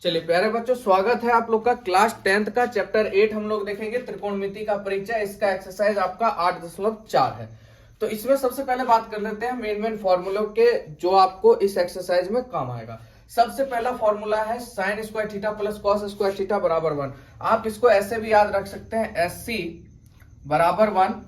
चलिए प्यारे बच्चों, स्वागत है आप लोग का क्लास 10th का चैप्टर 8 हम लोग देखेंगे त्रिकोणमिति का परिचय। इसका एक्सरसाइज आपका 8.4 है। तो इसमें सबसे पहले बात कर लेते हैं मेन फॉर्मूलों के जो आपको इस एक्सरसाइज में काम आएगा। सबसे पहला फॉर्मूला है sign square theta plus cos square theta बराबर 1। आप इसको ऐसे भी याद रख सकते हैं, एस सी बराबर 1,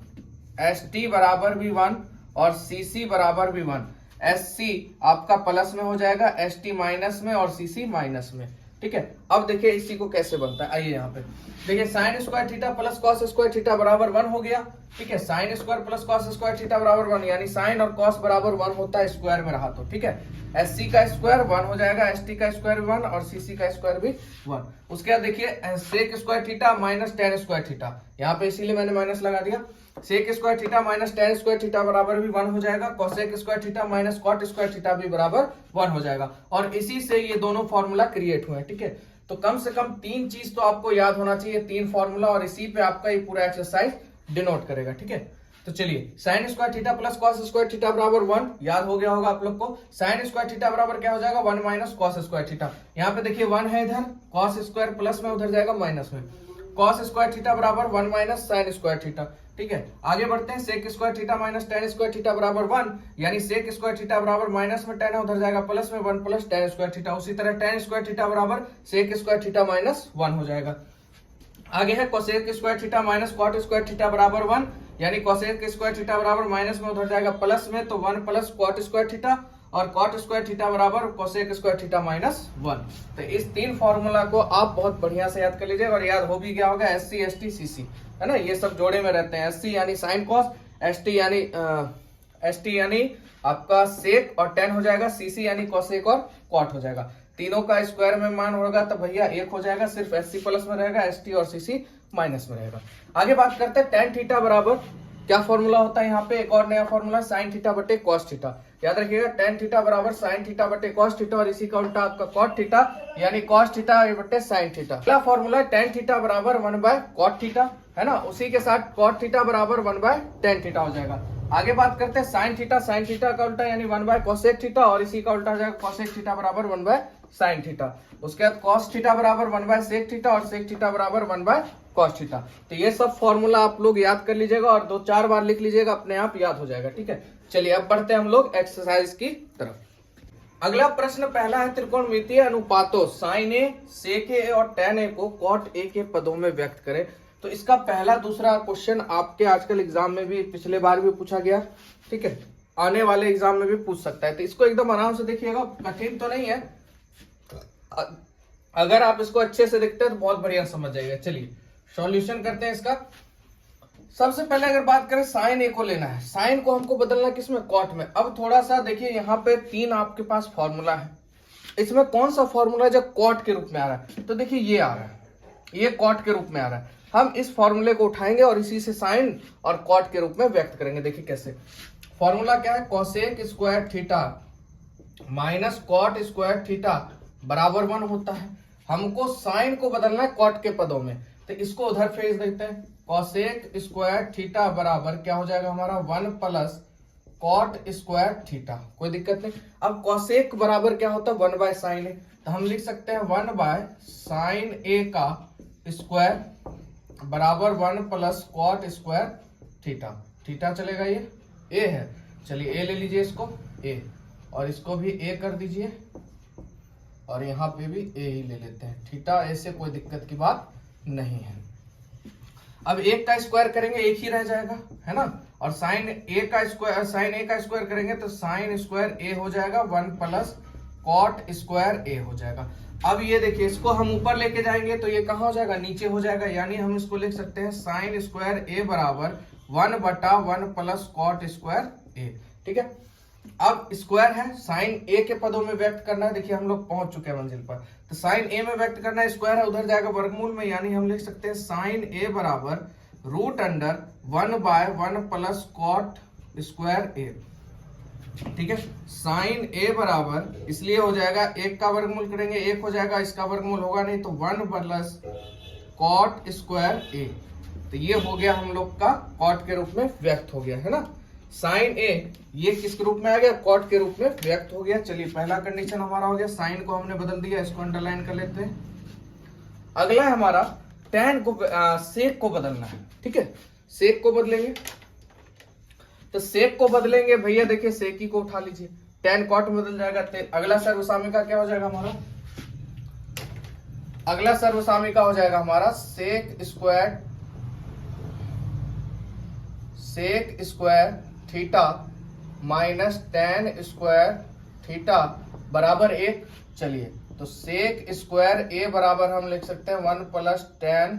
एस टी बराबर भी 1 और सी सी बराबर भी 1। एस सी आपका प्लस में हो जाएगा, एस टी माइनस में और सी सी माइनस में। ठीक है, अब देखिए इसी को कैसे बनता है। आइए यहाँ पे देखिए, sign square theta plus cos square theta बराबर 1 हो गया। ठीक है, sine square plus cos square theta बराबर 1, यानी साइन और कॉस बराबर 1 होता है स्क्वायर में रहा तो। ठीक है, एस सी का स्क्वायर 1 हो जाएगा, एस टी का स्क्वायर 1 और सी सी का स्क्वायर भी 1। उसके बाद देखिए sec square theta minus tan square theta, यहाँ पे इसीलिए मैंने माइनस लगा दिया। Sec square theta minus tan square theta बराबर भी 1 हो जाएगा। Cosec square theta minus cot square theta भी बराबर 1 हो जाएगा। और इसी से ये दोनों फॉर्मूला क्रिएट हुए हैं। ठीक है, तो कम से कम 3 चीज तो आपको याद होना चाहिए, 3 फॉर्मूला, और इसी पे आपका ये पूरा एक्सरसाइज डिनोट करेगा। ठीक है, तो चलिए sign square theta plus cos square theta बराबर 1 याद हो गया होगा आप लोग को। साइन स्क्वायर थीटा बराबर क्या हो जाएगा, 1 माइनस कॉस स्क्वायर थीटा। यहाँ पे देखिए 1 है इधर, कॉस स्क्वायर प्लस में उधर जाएगा माइनस में। कॉस स्क्वायर थीटा बराबर 1 माइनस साइन स्क्वायर थीटा। ठीक है, आगे बढ़ते हैं। Sec square theta minus tan square theta बराबर 1, यानी सेक स्क्वायर थीटा बराबर माइनस में टेन है, उधर जाएगा प्लस में 1 प्लस टेन स्क्वायर थीटा। उसी तरह टेन स्क्वायर थीटा बराबर सेक स्क्वायर थीटा माइनस 1 हो जाएगा। आगे है cosec square theta minus cot square theta बराबर 1, यानी कोसेक स्क्वायर थीटा बराबर माइनस में उधर जाएगा प्लस में, तो 1 प्लस कॉट स्क्वायर थीटा, और कॉट स्क्वायर थीटा बराबर कोसेक स्क्वायर थीटा माइनस 1। तो इस 3 फॉर्मूला को आप बहुत बढ़िया से याद कर लीजिए, और याद हो भी गया होगा S C S T C C, है ना, ये सब जोड़े में रहते हैं। एस सी यानी साइन कॉस, एस टी यानी आपका सेक और टेन हो जाएगा, सी सी यानी कोसेक और कॉट हो जाएगा। तीनों का स्क्वायर में मान होगा तो भैया 1 हो जाएगा, सिर्फ एस सी प्लस में रहेगा, एस टी और सी सी माइनस में रहेगा। आगे बात करते हैं टेन थीटा बराबर क्या फॉर्मूला होता है। यहाँ पे एक और नया फॉर्मूला, साइन थीटा बटे कॉस थीटा। याद रखिएगा, टेन थीटा बराबर साइन थीटा बटे कॉस थीटा, और इसी का उल्टा आपका कॉट थीटा यानी कॉस थीटा बटे साइन थीटा। अगला फॉर्मूला टेन थीटा बराबर 1 बाय कॉट थीटा, है ना, उसी के साथ कॉट थीटा बराबर 1 बाय टेन थीटा हो जाएगा। आगे बात करते हैं साइन थीटा का उल्टा यानी 1 बाय कोसेक थीटा, और इसी का उल्टा हो जाएगा कोसेक थीटा बराबर 1 बाय साइन थीटा। उसके बाद कॉस थीटा बराबर 1 बाय सेक थीटा, और सेक थीटा बराबर 1 बाय कॉस थीटा। तो ये सब फॉर्मूला आप लोग याद कर लीजिएगा और 2-4 बार लिख लीजिएगा, अपने आप याद हो जाएगा। ठीक है, चलिए अब बढ़ते हैं हम लोग एक्सरसाइज की तरफ। अगला प्रश्न पहला है, त्रिकोणमितीय अनुपातों साइन ए, सेक ए और टेन ए को कॉट ए के पदों में व्यक्त करें। तो इसका पहला दूसरा क्वेश्चन आपके आजकल एग्जाम में भी, पिछले बार भी पूछा गया। ठीक है, आने वाले एग्जाम में भी पूछ सकता है, तो इसको एकदम आराम से देखिएगा, कठिन तो नहीं है। अगर आप इसको अच्छे से देखते हैं तो बहुत बढ़िया समझ जाएगा। चलिए सॉल्यूशन करते हैं इसका। सबसे पहले अगर बात करें, साइन ए को लेना है, साइन को हमको बदलना है किसमें, कॉट में। अब थोड़ा सा देखिए, यहाँ पे 3 आपके पास फॉर्मूला है, इसमें कौन सा फॉर्मूला जो कॉट के रूप में आ रहा है, तो देखिए ये आ रहा है, ये कॉट के रूप में आ रहा है। हम इस फॉर्मूले को उठाएंगे और इसी से साइन और कॉट के रूप में व्यक्त करेंगे। देखिए कैसे, फॉर्मूला क्या है, cosec square theta minus cot square theta बराबर 1 होता है। हमको साइन को बदलना है कॉट के पदों में, तो इसको उधर फेज देते हैं। कोसेक स्क्वायर थीटा बराबर क्या हो जाएगा हमारा, 1 प्लस कॉट स्क्वायर थीटा, कोई दिक्कत नहीं। अब कोसेक बराबर क्या होता है, 1 बाय साइन ए, तो हम लिख सकते हैं 1 बाय साइन ए का स्क्वायर बराबर 1 plus cot square theta. Theta चलेगा, ये ए है, चलिए ए ले लीजिए इसको, ए, और इसको भी ए कर दीजिए, और यहाँ पे भी ए ही ले लेते हैं। थीटा ए से कोई दिक्कत की बात नहीं है। अब एक का स्क्वायर करेंगे, एक ही रह जाएगा, है ना, और साइन ए का स्क्वायर करेंगे तो साइन स्क्वायर ए हो जाएगा, 1 प्लस कॉट स्क्वायर ए हो जाएगा। अब ये देखिए, इसको हम ऊपर लेके जाएंगे तो ये कहाँ हो जाएगा, नीचे हो जाएगा, यानी हम इसको लिख सकते हैं साइन स्क्वायर ए बराबर 1 बटा 1 प्लस कॉट स्क्वायर ए। ठीक है, अब स्क्वायर है, साइन ए के पदों में व्यक्त करना है। देखिए हम लोग पहुंच चुके हैं मंजिल पर, तो साइन ए में व्यक्त करना है, स्क्वायर है, उधर जाएगा वर्गमूल में, यानी हम लिख सकते हैं साइन ए बराबर root under 1 by 1 plus cot square A. ठीक है, साइन ए बराबर इसलिए हो जाएगा, 1 का वर्गमूल करेंगे 1 हो जाएगा, इसका वर्गमूल होगा नहीं, तो 1 प्लस कॉट स्क्वायर ए। तो ये हो गया हम लोग का कॉट के रूप में व्यक्त हो गया, है ना। साइन ए ये किस रूप में आ गया, कॉट के रूप में व्यक्त हो गया। चलिए पहला कंडीशन हमारा हो गया, साइन को हमने बदल दिया, इसको अंडरलाइन कर लेते हैं। अगला है हमारा tan को सेक को बदलना है, ठीक है। सेक को बदलेंगे, तो सेक को बदलेंगे भैया, देखिए सेक ही को उठा लीजिए, tan कॉट में बदल जाएगा। अगला सर्वसाम्यिका क्या हो जाएगा हमारा, अगला सर्वसाम्यिका हो जाएगा हमारा sec square theta minus tan square theta बराबर 1। चलिए तो सेक स्क्वायर ए बराबर हम लिख सकते हैं 1 प्लस tan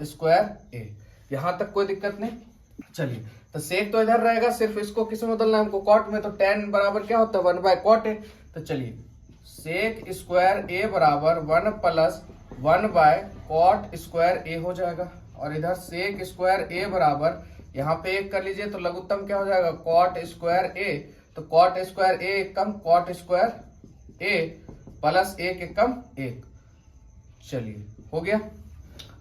स्क्वायर ए। यहां तक कोई दिक्कत नहीं। चलिए तो सेक तो इधर रहेगा, सिर्फ इसको किस में बदलना है हमको, कॉट में। तो tan बराबर क्या होता है 1 बाय कॉट ए। तो चलिए सेक स्क्वायर ए बराबर 1 प्लस 1 बाय कॉट स्क्वायर ए हो जाएगा। और इधर सेक स्क्वायर ए बराबर यहाँ पे 1 कर लीजिए, तो लघुत्तम क्या हो जाएगा कॉट स्क्वायर ए। तो cot square A come cot square A plus 1 कम 1। चलिए हो गया।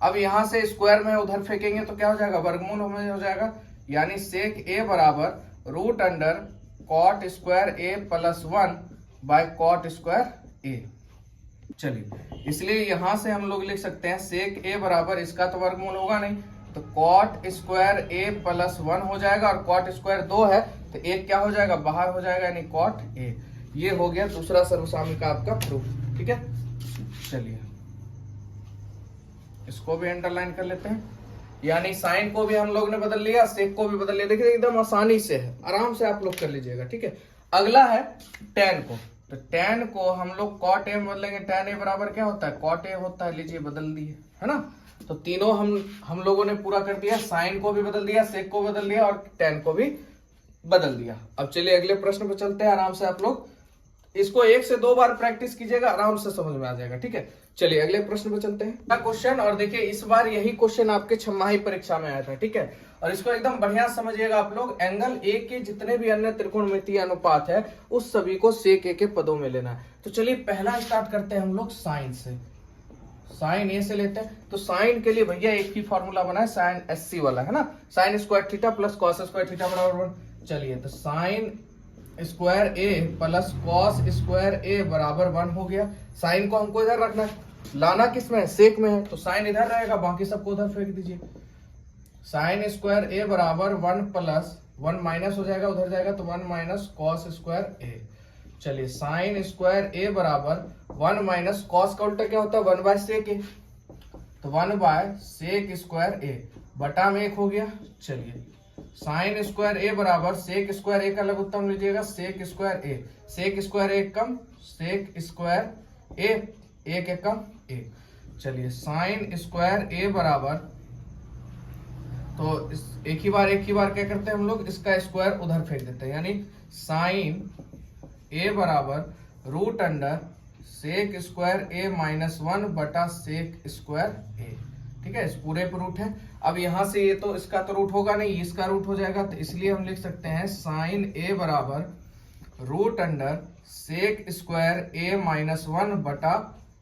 अब यहां से स्क्वायर में उधर फेंकेंगे तो क्या हो जाएगा, वर्गमूल में हो जाएगा, यानी सेक ए बराबर root under cot square A plus 1 by cot square A. चलिए इसलिए यहां से हम लोग लिख सकते हैं सेक ए बराबर, इसका तो वर्गमूल होगा नहीं, तो कॉट स्क्वायर ए प्लस 1 हो जाएगा, और कॉट स्क्वायर 2 है तो 1 क्या हो जाएगा, बाहर हो जाएगा, यानी कॉट ए। ये हो गया दूसरा सर्वसाम्यिका आपका प्रूफ, ठीक है। चलिए इसको भी अंडरलाइन कर लेते हैं, यानी साइन को भी हम लोग ने बदल लिया, सेक को भी बदल लिया। देखिए एकदम आसानी से है, आराम से आप लोग कर लीजिएगा, ठीक है। अगला है tan को, तो tan को हम लोग cot a में बदलेंगे। tan a बराबर क्या होता है, cot a होता है, लीजिए बदल दिए, है ना। तो तीनों हम लोगों ने पूरा कर दिया, साइन को भी बदल दिया, सेक को बदल दिया, और tan को भी बदल दिया। अब चलिए अगले प्रश्न पे चलते हैं। आराम से आप लोग इसको 1 से 2 बार प्रैक्टिस कीजिएगा, आराम से समझ में आ जाएगा, ठीक है। चलिए अगले प्रश्न पे चलते हैं। क्वेश्चन, और देखिए इस बार यही क्वेश्चन आपके छमाही परीक्षा में आया था, ठीक है। और इसको एकदम बढ़िया समझिएगा आप लोग। एंगल ए के जितने भी अन्य त्रिकोणमितीय अनुपात है उस सभी को सेक ए के पदों में लेना है। तो चलिए पहला स्टार्ट करते हैं हम लोग साइन से, साइन ए से लेते हैं। तो साइन के लिए भैया एक ही फॉर्मूला बना है, साइन एससी वाला, है ना। Sign square theta plus cos square theta बराबर 1। चलिए तो sine square A plus cos square ए बराबर 1 हो गया। साइन को हमको इधर रखना है, लाना किस में है, सेक में है, तो साइन इधर रहेगा, बाकी सबको उधर फेंक दीजिए। साइन स्क्वायर ए बराबर 1 प्लस 1 माइनस हो जाएगा, उधर जाएगा तो 1 माइनस कॉस स्क्वायर ए। चलिए साइन स्क्वायर ए बराबर 1 माइनस कॉस का उल्टा क्या होता है 1 बाय सेक ए, तो 1 बाय सेक स्क्वायर ए बटा में 1 हो गया। चलिए साइन स्क्वायर ए बराबर सेक स्क्वायर ए का लघुत्तम लीजिएगा, सेक स्क्वायर ए, सेक स्क्वायर ए कम सेक स्क्वायर ए, 1 कम 1। चलिए साइन स्क्वायर ए बराबर, तो एक ही बार क्या करते हैं हम लोग, इसका स्क्वायर उधर फेंक देते हैं, यानी साइन ए बराबर रूट अंडर सेक स्क्वायर ए माइनस 1 बटा सेक स्क्वायर ए, ठीक है। इस पूरे पर रूट है। अब यहां से ये तो इसका तो रूट होगा नहीं, इसका रूट हो जाएगा, तो इसलिए हम लिख सकते हैं साइन ए बराबर रूट अंडर सेक स्क्वायर ए माइनस 1 बटा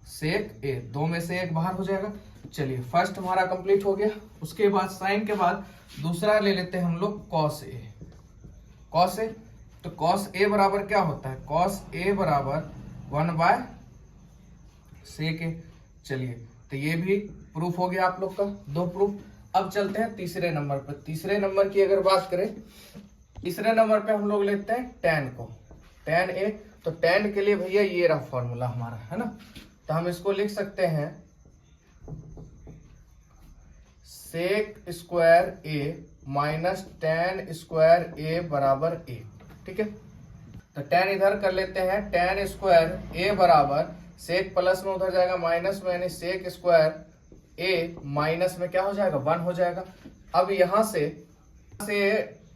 सेक ए, 2 में से 1 बाहर हो जाएगा। चलिए फर्स्ट हमारा कंप्लीट हो गया। उसके बाद साइन के बाद दूसरा ले लेते हैं हम लोग कॉस ए। कॉस ए, तो कॉस ए बराबर क्या होता है, कॉस ए बराबर 1 बाय सेक ए। चलिए तो ये भी प्रूफ हो गया आप लोग का, 2 प्रूफ। अब चलते हैं तीसरे नंबर पर। तीसरे नंबर की अगर बात करें, तीसरे नंबर पे हम लोग लेते हैं tan को, tan ए। तो tan के लिए भैया ये रहा फॉर्मूला हमारा, है ना। तो हम इसको लिख सकते हैं सेक स्क्वायर ए माइनस tan स्क्वायर ए बराबर 1, ठीक है। तो tan इधर कर लेते हैं, tan स्क्वायर ए बराबर सेक प्लस में उधर जाएगा माइनस में, यानी सेक स्क्वायर ए माइनस में क्या हो जाएगा 1 हो जाएगा। अब यहां से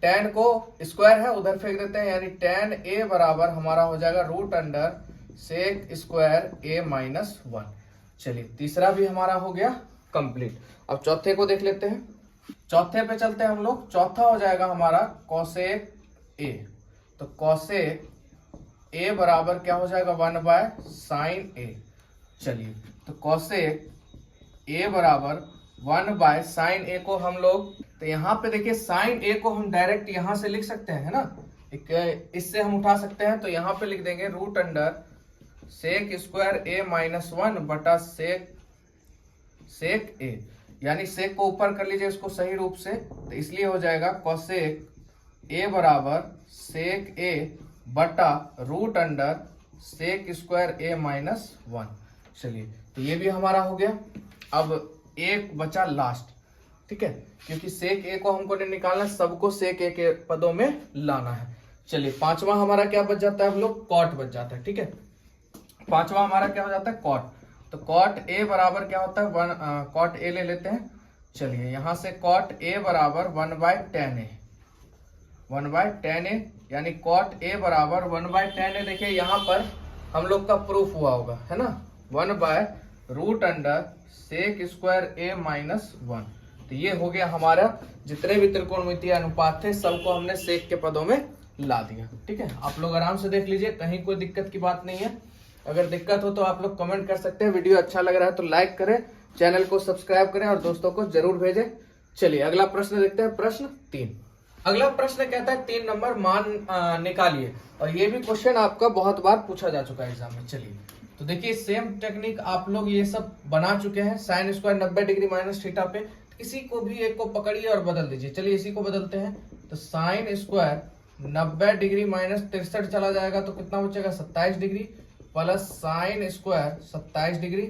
tan को स्क्वायर है उधर फेंक देते हैं, यानी tan ए बराबर हमारा हो जाएगा रूट अंडर सेक स्क्वायर ए माइनस 1। चलिए तीसरा भी हमारा हो गया कंप्लीट। अब चौथे को देख लेते हैं। चौथे पे चलते हैं हम लोग। चौथा हो जाएगा हमारा कोसेक ए। तो कोसेक ए बराबर क्या हो जाएगा 1 बाय साइन ए। चलिए तो कोसेक ए बराबर 1/sin a को हम लोग, तो यहाँ पे देखिए sin a को हम डायरेक्ट यहाँ से लिख सकते हैं, है ना, एक इससे हम उठा सकते हैं, तो यहाँ पे लिख देंगे root under sec square a minus 1 बटा सेक a, यानी सेक को ऊपर कर लीजिए इसको सही रूप से, तो इसलिए हो जाएगा कोसेक a बराबर सेक a बटा root under sec square a minus 1। चलिए, तो ये भी हमारा हो गया। अब एक बचा लास्ट, ठीक है, क्योंकि सेक a को हमको नहीं निकालना, सबको सेक a के पदों में लाना है। चलिए, पांचवा हमारा क्या बच जाता है, हम लोग कॉट बच जाता है, ठीक है। पांचवा हमारा क्या हो जाता है, कॉट। तो कॉट a बराबर क्या होता है, कॉट a ले लेते हैं। चलिए, यहां से कॉट a बराबर 1/tan a, 1/tan a, यानी कॉट a बराबर 1/tan a। देखिए यहाँ पर हम लोग का प्रूफ हुआ होगा, है ना, 1/रूट under sec square a minus 1। तो ये हो गया हमारा, जितने भी त्रिकोणमितीय अनुपात थे सबको हमने सेक के पदों में ला दिया, ठीक है। आप लोग आराम से देख लीजिए, कहीं कोई दिक्कत की बात नहीं है। अगर दिक्कत हो तो आप लोग कमेंट कर सकते हैं। वीडियो अच्छा लग रहा है तो लाइक करें, चैनल को सब्सक्राइब करें और दोस्तों को जरूर भेजें। चलिए, अगला प्रश्न देखते हैं, प्रश्न 3। अगला प्रश्न कहता है 3 नंबर मान निकालिए, और ये भी क्वेश्चन आपका बहुत बार पूछा जा चुका है एग्जाम में। चलिए, तो देखिए सेम टेक्निक आप लोग ये सब बना चुके हैं। Sine square 90 degree minus theta पे, इसी को भी एक को पकड़िए और बदल दीजिए। चलिए, इसी को बदलते हैं, तो साइन स्क्वायर 90 डिग्री माइनस 63 चला जाएगा, तो कितना बचेगा 27 degree, plus sine square 27 degree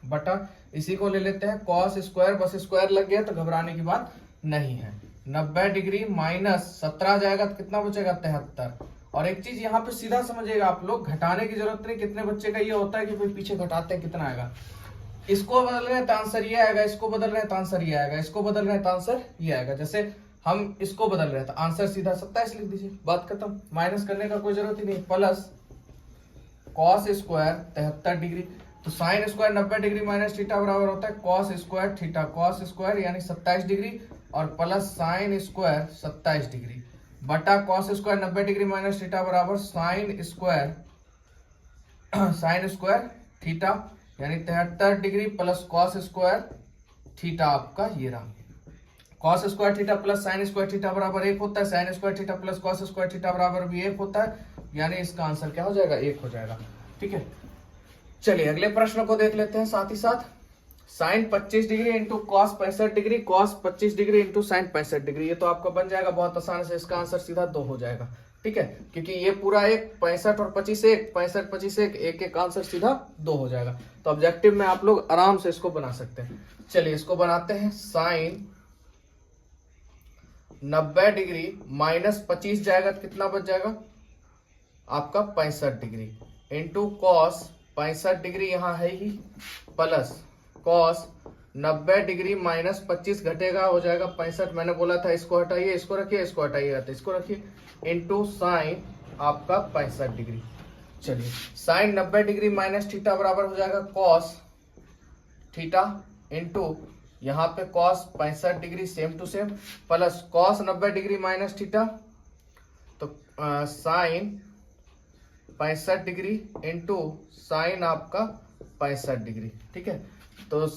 बटा, इसी को ले लेते हैं कॉस स्क्वायर, बस स्क्वायर लग गया तो घबराने की बात नहीं है। 90 डिग्री माइनस 17 जाएगा तो कितना बचेगा 73। और एक चीज यहाँ पे सीधा समझिएगा आप लोग, घटाने की जरूरत नहीं, कितने बच्चे का ये होता है कि भाई पीछे घटाते हैं कितना आएगा, इसको बदल रहे हैं तो आंसर ये आएगा, इसको बदल रहे हैं तो आंसर ये आएगा, इसको बदल रहे हैं तो आंसर ये आएगा। जैसे हम इसको बदल रहे हैं तो आंसर सीधा 27 लिख दीजिए, बात खत्म, माइनस करने का कोई जरूरत ही नहीं। प्लस कॉस स्क्वायर 73 डिग्री, तो sine square 90 degree minus theta बराबर होता है cos square theta, cos square यानी 27 डिग्री, और प्लस साइन स्क्वायर 27 डिग्री बटा cos square 90 degree minus theta बराबर साइन स्क्वायर थीटा, यानी 73 degree plus cos square theta, आपका ये रहा। Cos square theta plus sign square theta बराबर 1 होता है, sign square theta plus cos square theta बराबर भी 1 होता है, यानी इसका आंसर क्या हो जाएगा, 1 हो जाएगा, ठीक है। चलिए, अगले प्रश्न को देख लेते हैं साथ ही साथ। Sine 25 degree into cos 65 degree, cos 25 degree into sine 65 degree, ये तो आपका बन जाएगा बहुत आसान से, इसका आंसर सीधा 2 हो जाएगा, ठीक है, क्योंकि ये पूरा एक 65 और 25 एक, 65 25 एक एक आंसर सीधा 2 हो जाएगा। तो ऑब्जेक्टिव में आप लोग आराम से इसको बना सकते हैं। चलिए, इसको बनाते हैं। साइन 90 डिग्री माइनस 25 जाएगा तो कितना बच जाएगा आपका 65 डिग्री, इंटू कॉस 65 डिग्री यहाँ है ही, प्लस कॉस 90 डिग्री माइनस 25 घटेगा, हो जाएगा 65। मैंने बोला था इसको हटाइए, इसको रखिए, इसको हटाइएगा तो इसको रखिए, इंटू साइन आपका 65 डिग्री। चलिए, साइन 90 डिग्री माइनस थीटा बराबर हो जाएगा कॉस थीटा, इंटू यहाँ पे cos 65 degree same to same, plus cos 90 degree minus theta, तो साइन 65 डिग्री इंटू साइन आपका 65 डिग्री, ठीक है। तो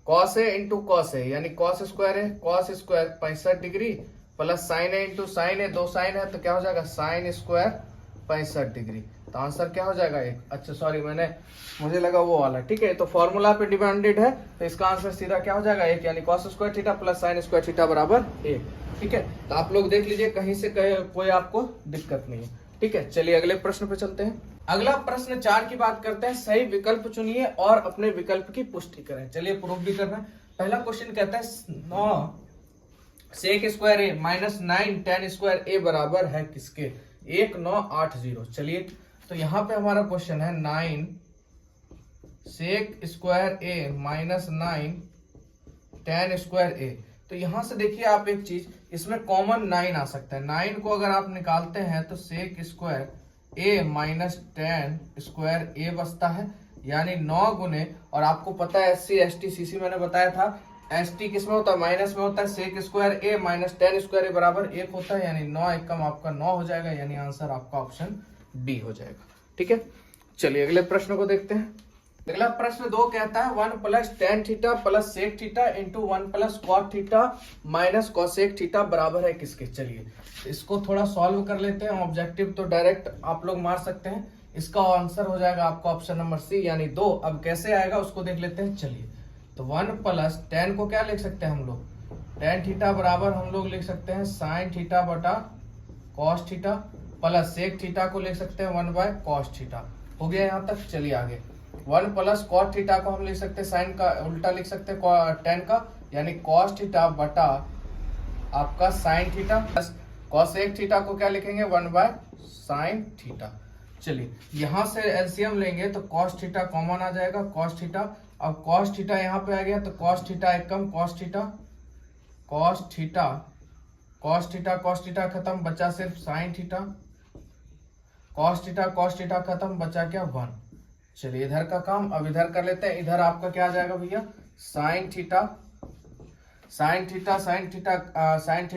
कॉस है इंटू कॉस है, यानी कॉस स्क्वायर है, cos square 65 degree plus sign है इंटू साइन है, 2 साइन है, तो क्या हो जाएगा साइन स्क्वायर 65 डिग्री। तो आंसर क्या हो जाएगा 1। अच्छा सॉरी, मुझे लगा वो वाला, ठीक है। तो फॉर्मूला पे डिपेंडेड है, तो इसका आंसर सीधा क्या हो जाएगा 1, यानी cos square theta plus sign square theta बराबर 1, ठीक है। तो आप लोग देख लीजिए, कहीं से कोई आपको दिक्कत नहीं है, ठीक है। चलिए, अगले प्रश्न पे चलते हैं। अगला प्रश्न 4 की बात करते हैं। सही विकल्प चुनिए और अपने विकल्प की पुष्टि करें। चलिए, प्रूफ भी करना है। पहला क्वेश्चन कहता है 9 सेक स्क्वायर ए माइनस 9 tan स्क्वायर ए बराबर है किसके, 1980। चलिए, तो यहाँ पे हमारा क्वेश्चन है 9 सेक स्क्वायर ए माइनस 9 tan स्क्वायर ए। तो यहां से देखिए आप एक चीज, इसमें कॉमन 9 आ सकता है। 9 को अगर आप निकालते हैं तो सेक स्क्वायर ए माइनस tan स्क्वायर ए बचता है, यानी 9 गुने, और आपको पता है SC ST CC मैंने बताया था, ST किस में होता है, माइनस में होता है, सेक स्क्वायर ए माइनस tan स्क्वायर ए बराबर 1 होता है, यानी 9 एकम आपका 9 हो जाएगा, यानी आंसर आपका ऑप्शन डी हो जाएगा, ठीक है। चलिए, अगले प्रश्न को देखते हैं। अगला प्रश्न 2 कहता है 1 plus tan theta plus sec theta into 1 plus cot theta minus cosec theta बराबर है किसके। चलिए इसको थोड़ा सॉल्व कर लेते हैं। ऑब्जेक्टिव तो डायरेक्ट आप लोग मार सकते हैं, इसका आंसर हो जाएगा आपका ऑप्शन नंबर सी यानी 2। अब कैसे आएगा उसको देख लेते हैं। चलिए तो 1 प्लस टेन को क्या लिख सकते हैं हम लोग, टेन थीटा बराबर हम लोग लिख सकते हैं साइन थीटा बटा cos theta plus sec theta को लिख सकते हैं 1 बाय कॉस थीटा। हो गया यहाँ तक। चलिए आगे 1 प्लस कॉट थीटा को हम लिख सकते हैं साइन का उल्टा लिख सकते हैं टेन का यानी कॉस थीटा बटा आपका sine theta plus cosec theta को क्या लिखेंगे 1 बाय साइन थीटा। चलिए यहां से एलसीएम लेंगे तो कॉस थीटा कॉमन आ जाएगा कॉस थीटा। अब कॉस थीटा यहाँ पे आ गया तो कॉस थीटा एक कम कॉस थीटा कॉस थीटा खत्म बचा सिर्फ साइन थीटा कॉस थीटा खत्म बचा क्या 1। चलिए इधर का काम अब इधर कर लेते हैं। इधर आपका क्या आ जाएगा भैया साइन थीटा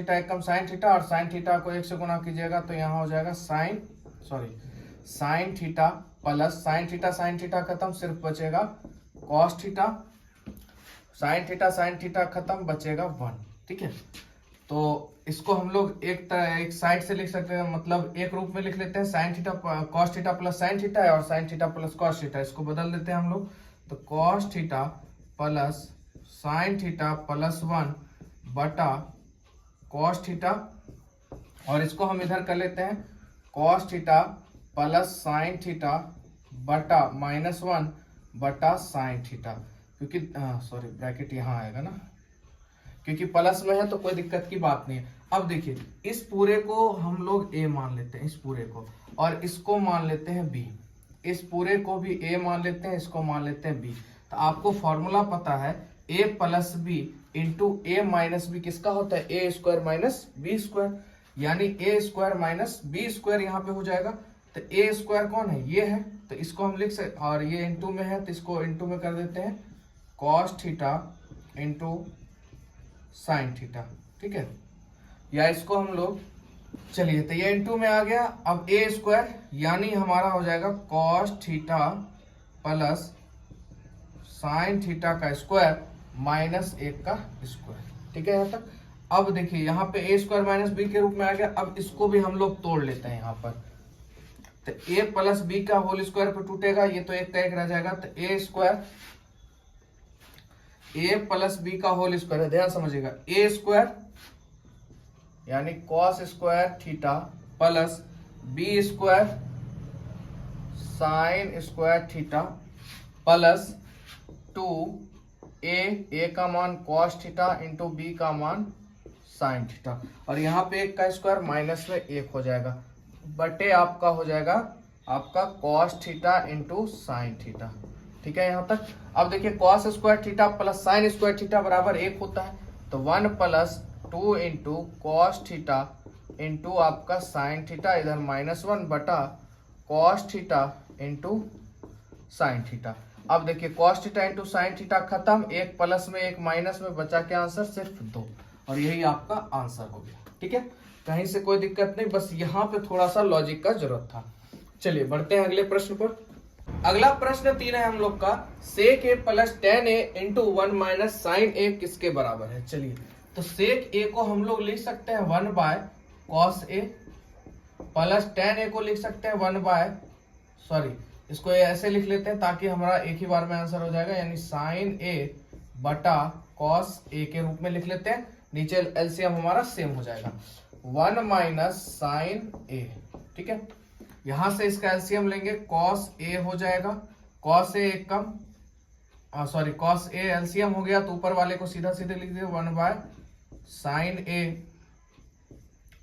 एक कम साइन थीटा और साइन थीटा को 1 से गुना कीजिएगा तो यहाँ हो जाएगा sine theta plus sine theta खत्म सिर्फ बचेगा कॉस थीटा साइन थीटा खत्म बचेगा 1। ठीक है तो इसको हम लोग एक साइड से लिख सकते हैं, मतलब एक रूप में लिख लेते हैं। Sine theta cos theta plus sine theta है और sine theta plus cos theta, इसको बदल देते हैं हम लोग तो cos theta plus sine theta plus 1 बटा कॉस थीटा और इसको हम इधर कर लेते हैं cos theta plus sign theta बटा माइनस 1 बटा साइन थीटा, क्योंकि ब्रैकेट यहाँ आएगा ना, क्योंकि प्लस में है तो कोई दिक्कत की बात नहीं है। अब देखिए इस पूरे को हम लोग a मान लेते हैं, इस पूरे को, और इसको मान लेते हैं b। इस पूरे को भी a मान लेते हैं, इसको मान लेते हैं b। तो आपको फॉर्मूला पता है a plus B into a minus b किसका होता है a square minus b square, यानी a square minus b square यहाँ पे हो जाएगा। तो a स्क्वायर कौन है ये है, तो इसको हम लिख सकते, और ये इंटू में है तो इसको इंटू में कर देते हैं cos theta into sine theta. ठीक है या इसको हम लोग, चलिए तो ये इंटू में आ गया। अब a स्क्वायर यानी हमारा हो जाएगा cos theta plus sine theta का स्क्वायर माइनस 1 का स्क्वायर। ठीक है यहाँ तक। अब देखिए यहाँ पे a स्क्वायर माइनस बी के रूप में आ गया। अब इसको भी हम लोग तोड़ लेते हैं यहाँ पर, तो a प्लस बी का होल स्क्वायर पे टूटेगा, ये तो एक का एक रह जाएगा। तो a square a plus b का होल स्क्वायर है, ध्यान समझिएगा, a स्क्वायर यानी cos square theta plus b square sine square theta plus 2a का मान कॉस थीटा इंटू बी का मान साइन थीटा, और यहाँ पे 1 का स्क्वायर माइनस में 1 हो जाएगा बटे आपका हो जाएगा आपका cos theta into sine theta. ठीक है यहाँ तक। अब देखिए cos square theta plus sign square theta बराबर 1 होता है, तो 1 plus 2 into cos theta into आपका साइन थीटा, इधर -1 बटा cos theta into sine theta. अब देखिए cos theta into sine theta खत्म, 1 प्लस में 1 माइनस में बचा क्या आंसर सिर्फ 2, और यही आपका आंसर हो गया। ठीक है कहीं से कोई दिक्कत नहीं, बस यहाँ पे थोड़ा सा लॉजिक का जरूरत था। चलिए बढ़ते हैं अगले प्रश्न पर। अगला प्रश्न 3 है हम लोग का, सेक ए प्लस टेन ए इंटू 1 माइनस साइन ए किसके बराबर है। चलिए तो सेक ए को हम लोग लिख सकते हैं 1 by cos A plus tan A को लिख सकते हैं 1 बाय इसको ऐसे लिख लेते हैं ताकि हमारा एक ही बार में आंसर हो जाएगा, यानी साइन ए बटा कॉस ए के रूप में लिख लेते हैं। नीचे एलसीएम हमारा सेम हो जाएगा 1 माइनस साइन ए। ठीक है यहां से इसका एलसीएम लेंगे, कॉस ए हो जाएगा, कॉस ए एक कम कॉस ए एलसीएम हो गया तो ऊपर वाले को सीधा सीधे लिख दिया 1 by sine A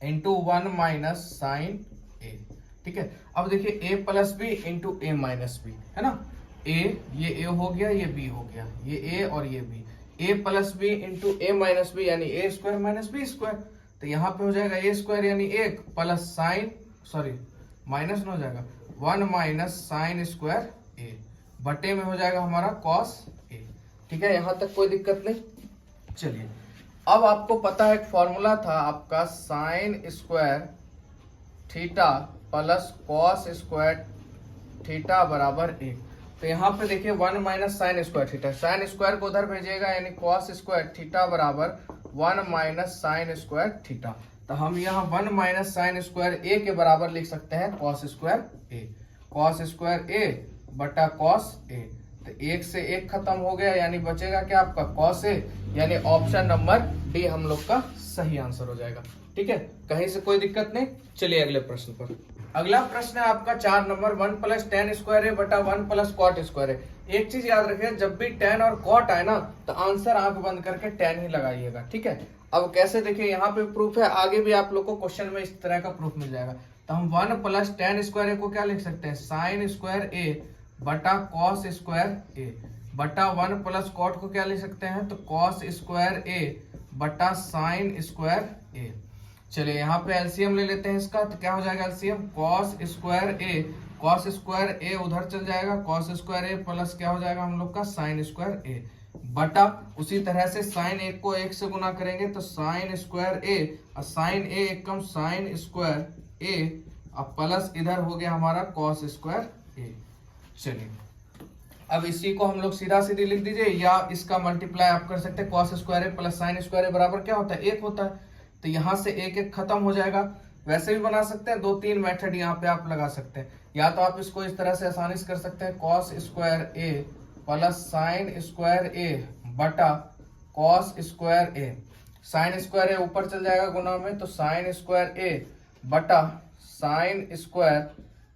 into 1 minus sine A. ठीक है अब देखिए a plus B into A minus B है ना, ये a हो गया, ये b हो गया, ये a और ये b, a plus B into A minus b यानी a square minus b square. तो यहाँ पे हो जाएगा a स्क्वायर यानी 1 प्लस साइन माइनस में हो जाएगा 1 माइनस साइन स्क्वायर a बटे में हो जाएगा हमारा कॉस a। ठीक है यहाँ तक कोई दिक्कत नहीं। चलिए अब आपको पता है एक फॉर्मूला था आपका sign square theta plus cos square theta बराबर 1। तो यहाँ पे देखिए 1 minus sign square theta, sine square को उधर भेजिएगा यानी कॉस स्क्वायर थीटा बराबर 1 माइनस साइन स्क्वायर थीटा। तो हम यहाँ 1 माइनस साइन स्क्वायर ए के बराबर लिख सकते हैं कॉस स्क्वायर ए, कॉस स्क्वायर ए बटा कॉस ए। तो एक से एक खत्म हो गया यानी बचेगा क्या आपका कॉस ए, यानी ऑप्शन नंबर डी हम लोग का सही आंसर हो जाएगा। ठीक है, कहीं से कोई दिक्कत नहीं। चलिए अगले प्रश्न पर। अगला प्रश्न है आपका 4 नंबर 1 प्लस टेन स्क्वायर है बटा 1 प्लस कॉट स्क्वायर है। एक चीज याद रखिए, जब भी टेन और कॉट आए ना तो आंसर आंख बंद करके टेन ही लगाइएगा। ठीक है, अब कैसे देखिए यहाँ पे प्रूफ है, आगे भी आप लोग को क्वेश्चन में इस तरह का प्रूफ मिल जाएगा। तो हम 1 प्लस टेन स्क्वायर ए को क्या लिख सकते हैं, साइन स्क्वायर ए बटा कॉस स्क्वायर ए बटा 1 प्लस कॉट को क्या लिख सकते हैं, तो कॉस स्क्वायर ए बटा साइन स्क्वायर ए। चलिए यहाँ पे एलसीएम ले लेते हैं इसका, तो क्या हो जाएगा एलसीएम, कॉस स्क्वायर ए, कॉस स्क्वायर ए उधर चल जाएगा, कॉस स्क्वायर ए प्लस क्या हो जाएगा हम लोग का साइन स्क्वायर ए बटा उसी तरह से साइन एक को एक से गुना करेंगे तो साइन स्क्वायर ए और साइन ए एकम साइन स्क्वायर ए और प्लस इधर हो गया हमारा कॉस स्क्वायर ए। चलिए अब इसी को हम लोग सीधा सीधी लिख दीजिए या इसका मल्टीप्लाई आप कर सकते हैं, cos square A plus sine square ए बराबर क्या होता है, एक होता है। तो यहाँ से एक एक खत्म हो जाएगा। वैसे भी बना सकते हैं, 2-3 मेथड यहाँ पे आप लगा सकते हैं। या तो आप इसको इस तरह से आसानी से कर सकते हैं, cos square A plus sine square ए बटा कॉस स्क्वायर ए, साइन स्क्वायर ए ऊपर चल जाएगा गुना में तो साइन स्क्वायर ए बटा sine square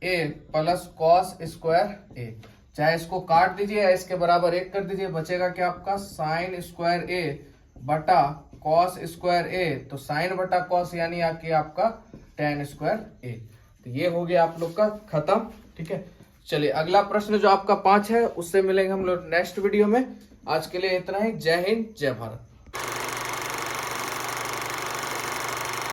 A plus cos square ए। चाहे इसको काट दीजिए या इसके बराबर एक कर दीजिए, बचेगा क्या आपका साइन स्क्वायर ए बटा कॉस स्क्वायर ए, तो साइन बटा कॉस यानी आके आपका टेन स्क्वायर ए। तो ये हो गया आप लोग का खत्म। ठीक है, चलिए अगला प्रश्न जो आपका 5 है उससे मिलेंगे हम लोग नेक्स्ट वीडियो में। आज के लिए इतना ही। जय हिंद, जय भारत।